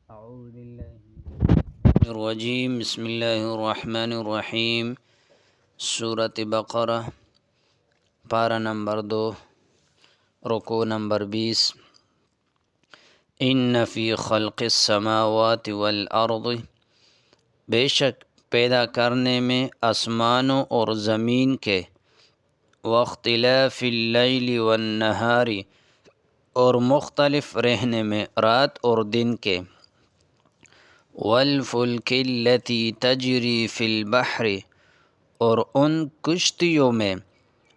اعوذ باللہ من الشیطان الرجیم بسم اللہ الرحمن الرحیم سورۃ بقرہ پارہ نمبر 2 رکوع نمبر 20 ان فی خلق السماوات والارض بے شک پیدا کرنے میں آسمانوں اور زمین کے واختلاف اللیل والنہار اور مختلف رہنے میں رات اور دن کے والفلک التی تجری فی البحر اور ان کشتیوں میں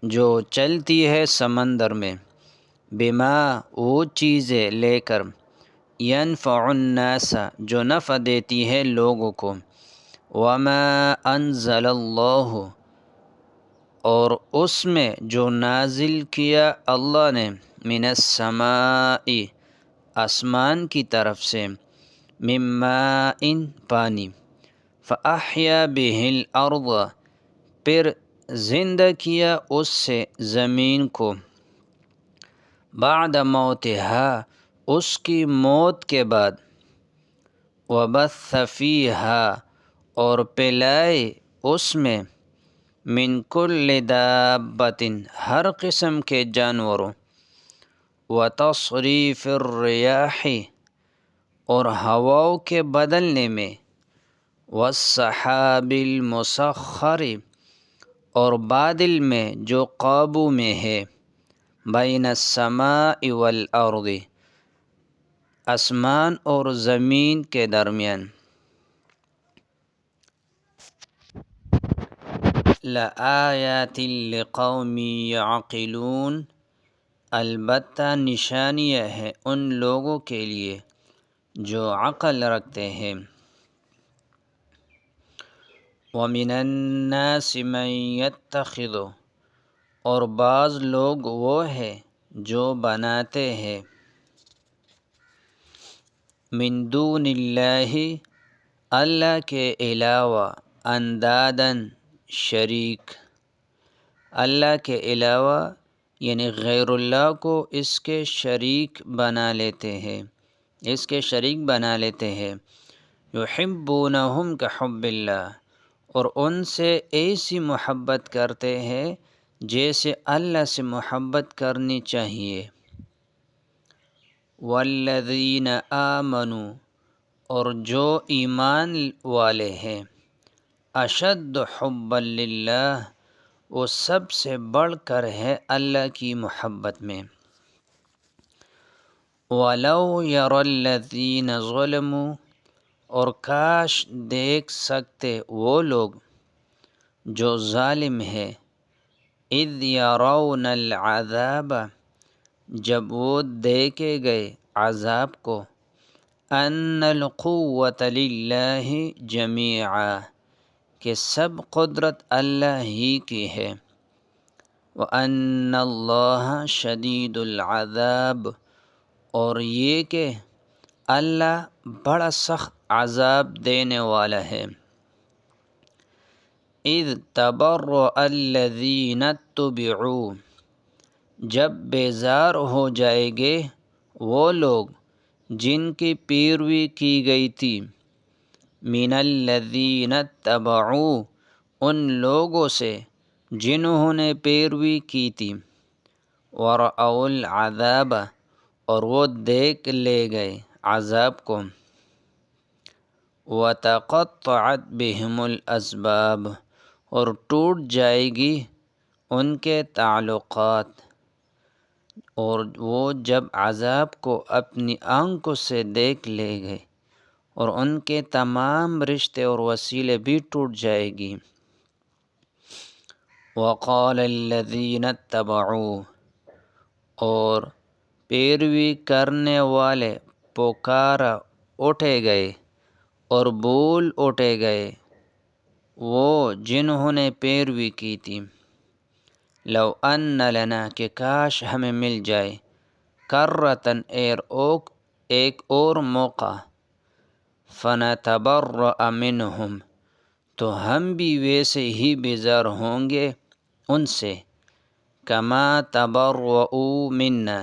جو چلتی ہے سمندر میں بما وہ چیزیں لے کر ینفع الناس جو نفع دیتی ہے لوگوں کو وما انزل اللہ اور اس میں جو نازل کیا اللہ نے من السماء آسمان کی طرف سے من ماء پانی فاحیا بہ الارض پھر زندہ کیا اس سے زمین کو بعد موتها اس کی موت کے بعد وبث فیہا اور پھیلائے اس میں من کل دابۃ ہر قسم کے جانوروں وتصریف الریاح اور ہواؤں کے بدلنے میں والسحاب المسخر اور بادل میں جو قابو میں ہے بین السماء والارض آسمان اور زمین کے درمیان لآیات لقوم یعقلون البتہ نشانیاں ہے ان لوگوں کے لیے جو عقل رکھتے ہیں وَمِنَ النَّاسِ مَن يَتَّخِذُ اور بعض لوگ وہ ہے جو بناتے ہیں من دون اللہ اللہ کے علاوہ اندادن شریک اللہ کے علاوہ یعنی غیر اللہ کو اس کے شریک بنا لیتے ہیں یحبونہم کحب اللہ اور ان سے ایسی محبت کرتے ہیں جیسے اللہ سے محبت کرنی چاہیے والذین آمنوا اور جو ایمان والے ہیں اشد حبا للہ وہ سب سے بڑھ کر ہے اللہ کی محبت میں وَلَوْ يَرَى الَّذِينَ ظُلِمُوا اور کاش دیکھ سکتے وہ لوگ جو ظالم ہے اذ يَرَوْنَ الْعَذَابَ جب وہ دیکھے گئے عذاب کو ان القوة للہ جمیعا کہ سب قدرت اللہ ہی کی ہے وَأَنَّ اللَّهَ شَدِيدُ الْعَذَابِ اور یہ کہ اللہ بڑا سخت عذاب دینے والا ہے اذ تبرأ الذین اتبعوا جب بیزار ہو جائے گے وہ لوگ جن کی پیروی کی گئی تھی من الذین اتبعوا ان لوگوں سے جنہوں نے پیروی کی تھی ورأوا العذاب اور وہ دیکھ لے گئے عذاب کو وتقطعت بهم الاسباب اور ٹوٹ جائے گی ان کے تعلقات اور وہ جب عذاب کو اپنی آنکھوں سے دیکھ لے گئے اور ان کے تمام رشتے اور وسیلے بھی ٹوٹ جائے گی وقال الذین اتبعوا اور پیروی کرنے والے پکارا اٹھے گئے اور بول اٹھے گئے وہ جنہوں نے پیروی کی تھی لو ان لنا کہ کاش ہمیں مل جائے کرتن ایک اور موقع فنتبرأ منہم تو ہم بھی ویسے ہی بیزار ہوں گے ان سے کما تبرؤوا منا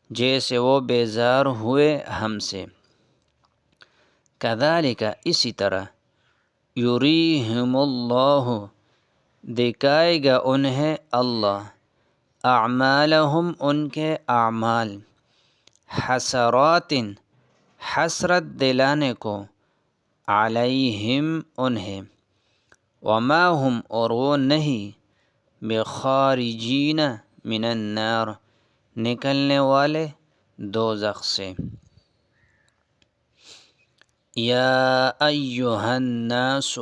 جیسے وہ بیزار ہوئے ہم سے کذالک اسی طرح، یریہم اللہ دکھائے گا انہیں اللہ، اعمالہم ان کے اعمال، حسرات حسرت دلانے کو، علیہم انہیں، وما ہم اور وہ نہیں، بخارجین من النار نکلنے والے دوزخ سے۔ یا ایہا الناس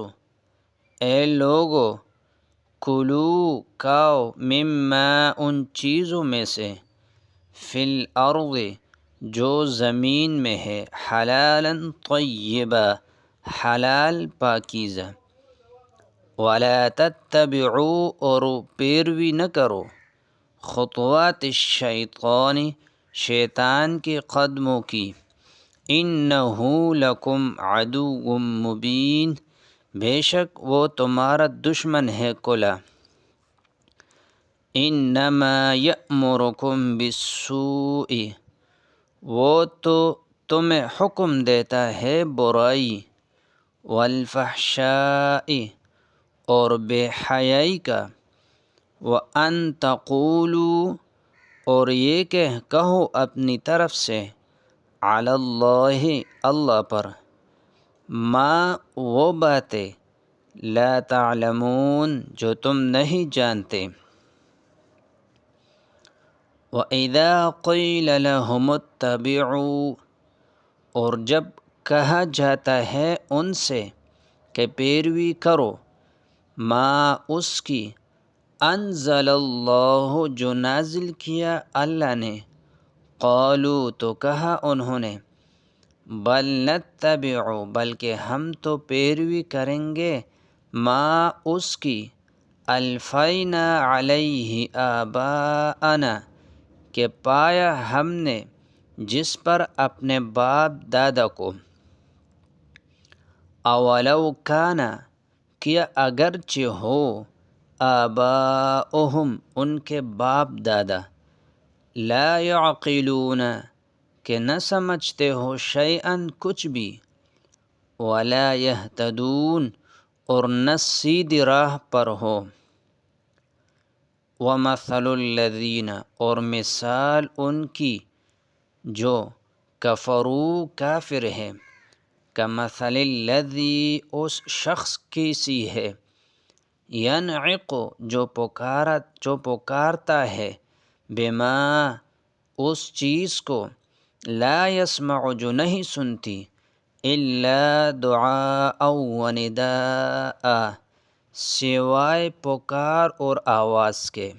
اے لوگو، کلو کھاؤ، مما ان چیزوں میں سے، فی الارض جو زمین میں ہے، حلالا طیبا حلال پاکیزہ، ولا تتبعوا اور پیروی نہ کرو، خطوات الشیطان شیطان کے قدموں کی، انہ لکم عدو مبین بے شک وہ تمہارا دشمن ہے کھلا، انما یأمرکم بالسوء وہ تو تمہیں حکم دیتا ہے برائی، والفحشاء اور بے حیائی کا، وَأَن تَقُولُوا اور یہ کہ کہو اپنی طرف سے، علی اللہ اللہ پر، ما وہ باتیں، لا تعلمون جو تم نہیں جانتے۔ وَإِذَا قِيلَ لَهُمُ اتَّبِعُوا اور جب کہا جاتا ہے ان سے کہ پیروی کرو، ما اس کی، انزل اللہ جو نازل کیا اللہ نے، قالوا تو کہا انہوں نے، بل نتبع بلکہ ہم تو پیروی کریں گے، ما اس کی، الفینا علیہ آباءنا کہ پایا ہم نے جس پر اپنے باپ دادا کو، اولو کان کیا اگرچہ ہو، آباؤہم ان کے باپ دادا، لا یعقلون کہ نہ سمجھتے ہو، شیئا کچھ بھی، ولا یہتدون اور نہ سیدھی راہ پر ہو، ومثل الذین اور مثال ان کی جو کفروا کافر ہے، کمثل الذی اس شخص کی سی ہے، ینعق جو پکارتا ہے، بما اس چیز کو، لا یسمع جو نہیں سنتی، الا دعاء و نداء سوائے پکار اور آواز کے،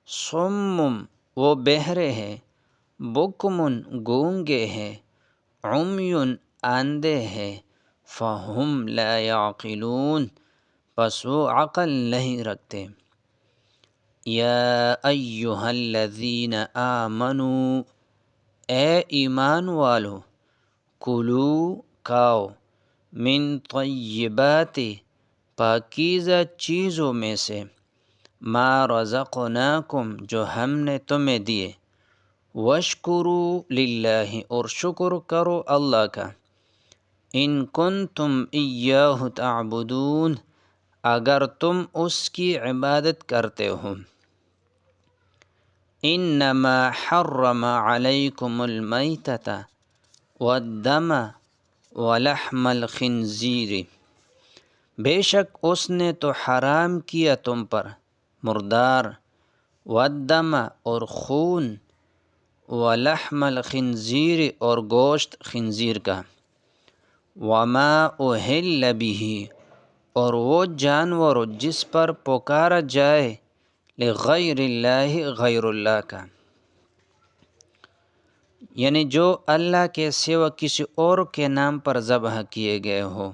صم وہ بہرے ہیں، بکمن گونگے ہیں، عمی اندھے ہیں، فہم لا یعقلون پس وہ عقل نہیں رکھتے۔ یا ایہا الذین آمنوا اے ایمان والو، کلو کھاؤ، من طیبات پاکیزہ چیزوں میں سے، ما رزقناکم جو ہم نے تمہیں دیے، واشکروا للہ اور شکر کرو اللہ کا، ان کنتم ایاہ تعبدون اگر تم اس کی عبادت کرتے ہو، انما حرم علیکم المیتۃ والدم ولحم الخنزیر بے شک اس نے تو حرام کیا تم پر مردار، والدم اور خون، ولحم الخنزیر اور گوشت خنزیر کا، وما اہل بہ اور وہ جانور جس پر پکارا جائے، لغیر اللہ غیر اللہ کا، یعنی جو اللہ کے سوا کسی اور کے نام پر ذبح کیے گئے ہو،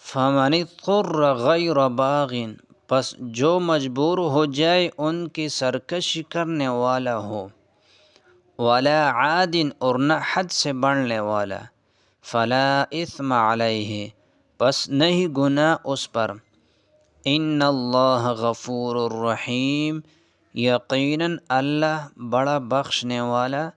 فمن اضطر غیر باغ پس جو مجبور ہو جائے ان کی سرکشی کرنے والا ہو، ولا عاد اور نہ حد سے بڑھنے والا، فلا اثم علیہ پس نہیں گناہ اس پر، ان اللہ غفور الرحیم یقیناً اللہ بڑا بخشنے والا